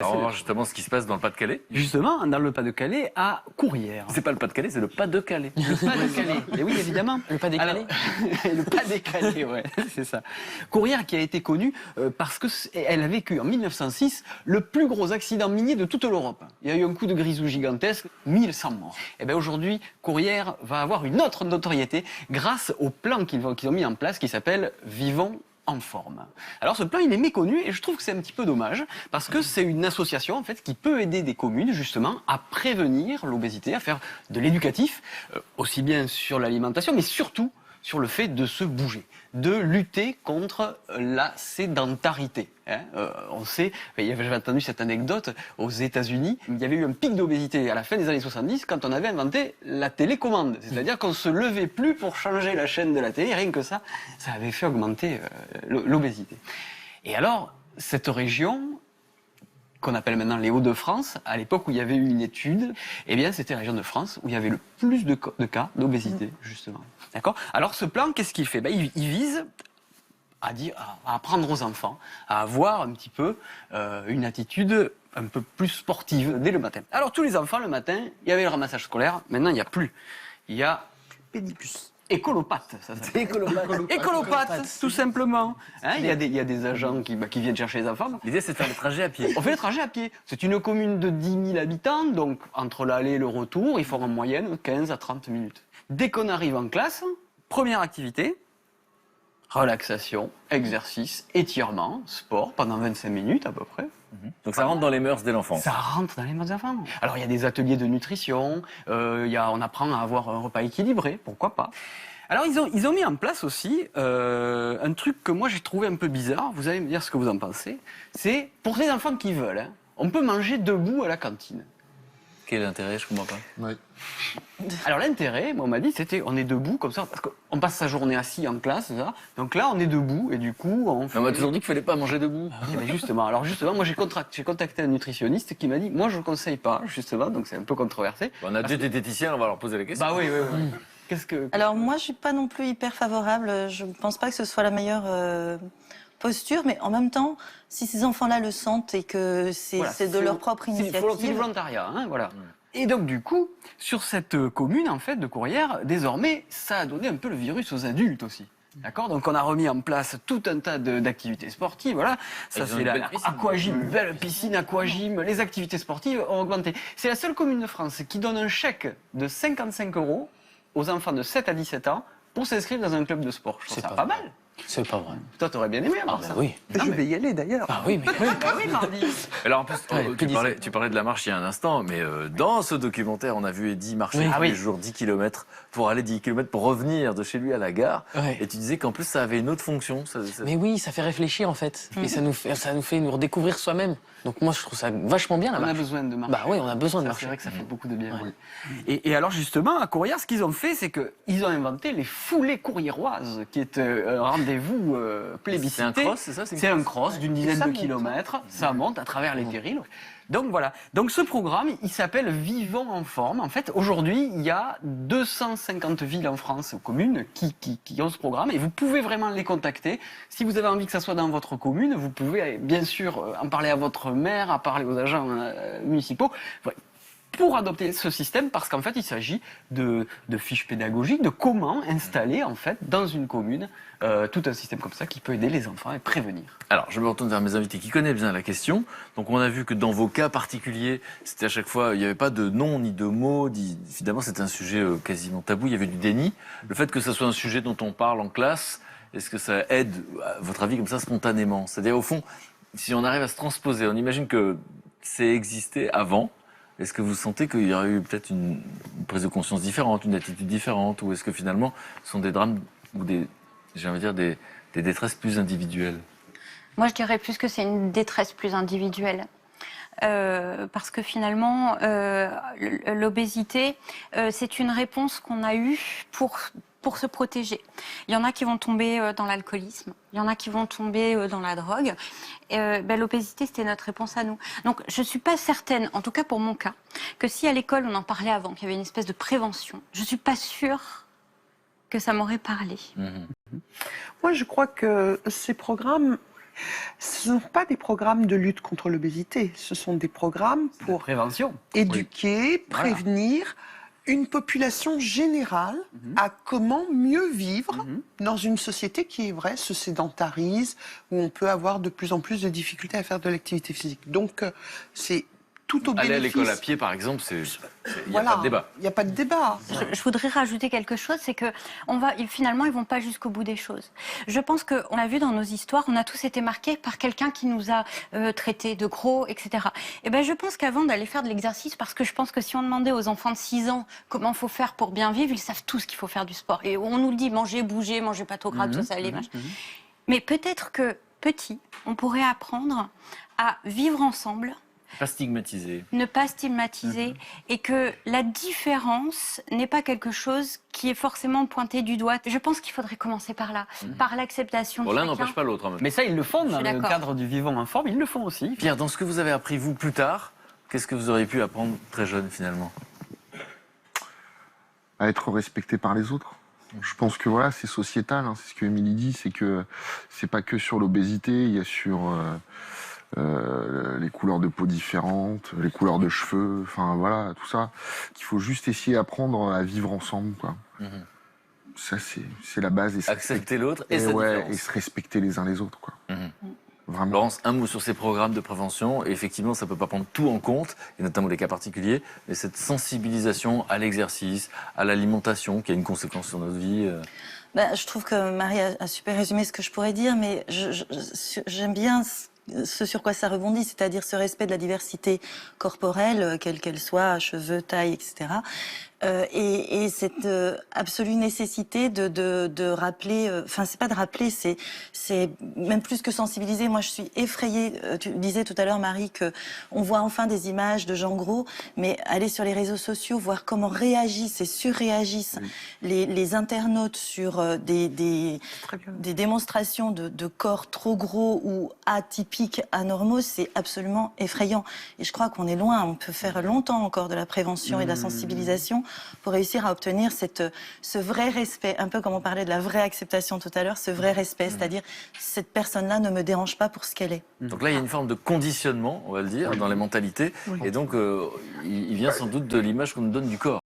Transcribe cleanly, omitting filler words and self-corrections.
Alors, on va voir justement ce qui se passe dans le Pas-de-Calais. Justement, dans le Pas-de-Calais, à Courrières. C'est pas le Pas-de-Calais, c'est le Pas-de-Calais. Le Pas-de-Calais. Et oui, évidemment. Le pas décalé. Le Pas-de-Calais, ouais, c'est ça. Courrières qui a été connue parce qu'elle a vécu en 1906 le plus gros accident minier de toute l'Europe. Il y a eu un coup de grisou gigantesque, 1100 morts. Et bien aujourd'hui, Courrières va avoir une autre notoriété grâce au plan qu'ils ont mis en place qui s'appelle Vivons en forme. Alors ce plan il est méconnu et je trouve que c'est un petit peu dommage parce que c'est une association en fait qui peut aider des communes justement à prévenir l'obésité, à faire de l'éducatif aussi bien sur l'alimentation mais surtout sur le fait de se bouger, de lutter contre la sédentarité. On sait, j'avais entendu cette anecdote aux États-Unis, il y avait eu un pic d'obésité à la fin des années 70 quand on avait inventé la télécommande. C'est-à-dire qu'on ne se levait plus pour changer la chaîne de la télé, rien que ça avait fait augmenter l'obésité. Et alors, cette région qu'on appelle maintenant les Hauts-de-France, à l'époque où il y avait eu une étude, eh bien c'était la région de France où il y avait le plus de cas d'obésité, justement. D'accord ? Alors ce plan, qu'est-ce qu'il fait ? Il vise à apprendre aux enfants à avoir un petit peu une attitude un peu plus sportive dès le matin. Alors tous les enfants, le matin, il y avait le ramassage scolaire, maintenant il n'y a plus. Il y a Pédipus. Écolopathe, ça s'appelle. Écolopathe, tout simplement. Il y a des agents qui viennent chercher les enfants. L'idée, c'est de faire le trajet à pied. On fait le trajet à pied. C'est une commune de 10 000 habitants, donc entre l'aller et le retour, ils font en moyenne 15 à 30 minutes. Dès qu'on arrive en classe, première activité, relaxation, exercice, étirement, sport, pendant 25 minutes à peu près. Donc ça rentre dans les mœurs dès l'enfance. Ça rentre dans les mœurs des enfants. Alors il y a des ateliers de nutrition, on apprend à avoir un repas équilibré, pourquoi pas. Alors ils ont mis en place aussi un truc que moi j'ai trouvé un peu bizarre, vous allez me dire ce que vous en pensez, c'est pour les enfants qui veulent, on peut manger debout à la cantine. Quel est l'intérêt, je comprends pas. Oui. Alors l'intérêt, moi on m'a dit, c'était on est debout comme ça, parce qu'on passe sa journée assis en classe, ça. Donc là on est debout et du coup on fait... On m'a toujours dit qu'il fallait pas manger debout. Mais justement, moi j'ai contacté un nutritionniste qui m'a dit, moi je ne conseille pas, justement, donc c'est un peu controversé. On a deux diététiciens, on va leur poser la question. Bah oui. Qu'est-ce que... Alors moi je suis pas non plus hyper favorable, je ne pense pas que ce soit la meilleure posture, mais en même temps, si ces enfants-là le sentent et que c'est de leur propre initiative... C'est du volontariat, voilà. Et donc du coup, sur cette commune en fait de Courrières, désormais, ça a donné un peu le virus aux adultes aussi. D'accord ? Donc on a remis en place tout un tas d'activités sportives, voilà. Ça c'est l'aquagym, belle piscine, aquagym, les activités sportives ont augmenté. C'est la seule commune de France qui donne un chèque de 55 € aux enfants de 7 à 17 ans pour s'inscrire dans un club de sport. Je trouve ça pas mal. C'est pas vrai. Toi, t'aurais bien aimé avoir ça. Oui. Je vais y aller d'ailleurs. Ah oui, mais... Oui, mardi. Alors en plus, tu parlais de la marche il y a un instant, mais dans ce documentaire, on a vu Eddy marcher tous les jours 10 km pour aller 10 km pour revenir de chez lui à la gare. Ouais. Et tu disais qu'en plus, ça avait une autre fonction. Mais oui, ça fait réfléchir en fait. Et ça nous fait nous redécouvrir soi-même. Donc moi, je trouve ça vachement bien la marche. On a besoin de marcher. Bah oui, on a besoin de marcher. C'est vrai que ça fait beaucoup de bien. Oui. Et alors justement, à Courrières, ce qu'ils ont fait, c'est qu'ils ont inventé les foulées courriéroises, qui est un rendez-vous plébiscité. C'est un cross, c'est ça ? C'est un cross d'une dizaine de kilomètres. Ça monte à travers les terrils. Donc voilà. Donc ce programme, il s'appelle Vivons en forme. En fait, aujourd'hui, il y a 250 villes en France, communes, qui ont ce programme. Et vous pouvez vraiment les contacter. Si vous avez envie que ça soit dans votre commune, vous pouvez bien sûr en parler à votre maire, à parler aux agents municipaux. Pour adopter ce système, parce qu'en fait, il s'agit de fiches pédagogiques, de comment installer en fait dans une commune tout un système comme ça qui peut aider les enfants et prévenir. Alors, je me retourne vers mes invités qui connaissent bien la question. Donc, on a vu que dans vos cas particuliers, c'était à chaque fois, il n'y avait pas de nom ni de mots. Évidemment, c'était un sujet quasiment tabou. Il y avait du déni. Le fait que ce soit un sujet dont on parle en classe, est-ce que ça aide, à votre avis, comme ça, spontanément ? C'est-à-dire, au fond, si on arrive à se transposer, on imagine que c'est existé avant. Est-ce que vous sentez qu'il y aurait eu peut-être une prise de conscience différente, une attitude différente, ou est-ce que finalement, ce sont des drames ou des détresses plus individuelles ? Moi, je dirais plus que c'est une détresse plus individuelle. Parce que finalement, l'obésité, c'est une réponse qu'on a eue pour se protéger. Il y en a qui vont tomber dans l'alcoolisme, il y en a qui vont tomber dans la drogue. L'obésité, c'était notre réponse à nous. Donc, je ne suis pas certaine, en tout cas pour mon cas, que si à l'école, on en parlait avant, qu'il y avait une espèce de prévention, je ne suis pas sûre que ça m'aurait parlé. Moi, je crois que ces programmes Ce ne sont pas des programmes de lutte contre l'obésité, ce sont des programmes pour Prévention. éduquer, prévenir une population générale à comment mieux vivre dans une société qui, est vrai, se sédentarise, où on peut avoir de plus en plus de difficultés à faire de l'activité physique. Donc, c'est tout au Aller à bénéfice. l'école à pied, par exemple, il n'y a Voilà, pas de débat. il n'y a pas de débat. Je voudrais rajouter quelque chose, c'est que finalement, ils vont pas jusqu'au bout des choses. Je pense qu'on a vu dans nos histoires, on a tous été marqués par quelqu'un qui nous a traités de gros, etc. Et ben, je pense qu'avant d'aller faire de l'exercice, parce que je pense que si on demandait aux enfants de 6 ans comment faut faire pour bien vivre, ils savent tous qu'il faut faire du sport. Et on nous le dit, mangez, bougez, mangez pas trop gras, tout ça, les machin. Mais peut-être que petit, on pourrait apprendre à vivre ensemble. Pas stigmatisé. Ne pas stigmatiser et que la différence n'est pas quelque chose qui est forcément pointé du doigt. Je pense qu'il faudrait commencer par là, par l'acceptation de Bon, l'un chacun. n'empêche pas l'autre. en même temps. Mais ça, ils le font dans le d'accord. cadre du vivant informe, ils le font aussi. Pierre, dans ce que vous avez appris, vous, plus tard, qu'est-ce que vous auriez pu apprendre très jeune, finalement? À être respecté par les autres. Je pense que voilà, c'est sociétal, hein, c'est ce que Émilie dit, c'est que c'est pas que sur l'obésité, il y a sur les couleurs de peau différentes, les couleurs de cheveux, enfin voilà, tout ça, qu'il faut juste essayer d'apprendre à vivre ensemble, quoi. Ça, c'est la base. Et Accepter l'autre et sa et différence. se respecter les uns les autres, quoi. Vraiment. Laurence, un mot sur ces programmes de prévention. Et effectivement, ça ne peut pas prendre tout en compte, et notamment les cas particuliers, mais cette sensibilisation à l'exercice, à l'alimentation, qui a une conséquence sur notre vie. Ben, je trouve que Marie a super résumé ce que je pourrais dire, mais j'aime bien ce sur quoi ça rebondit, c'est-à-dire ce respect de la diversité corporelle, quelle qu'elle soit, cheveux, taille, etc. Et cette absolue nécessité de rappeler, enfin c'est pas de rappeler, c'est même plus que sensibiliser. Moi je suis effrayée, tu disais tout à l'heure Marie que on voit enfin des images de gens gros, mais aller sur les réseaux sociaux, voir comment réagissent et surréagissent les internautes sur des démonstrations de corps trop gros ou atypiques, anormaux, c'est absolument effrayant. Et je crois qu'on est loin, on peut faire longtemps encore de la prévention et de la sensibilisation pour réussir à obtenir ce vrai respect, un peu comme on parlait de la vraie acceptation tout à l'heure, ce vrai respect, c'est-à-dire cette personne-là ne me dérange pas pour ce qu'elle est. Donc là, il y a une forme de conditionnement, on va le dire, dans les mentalités, et donc il vient sans doute de l'image qu'on nous donne du corps.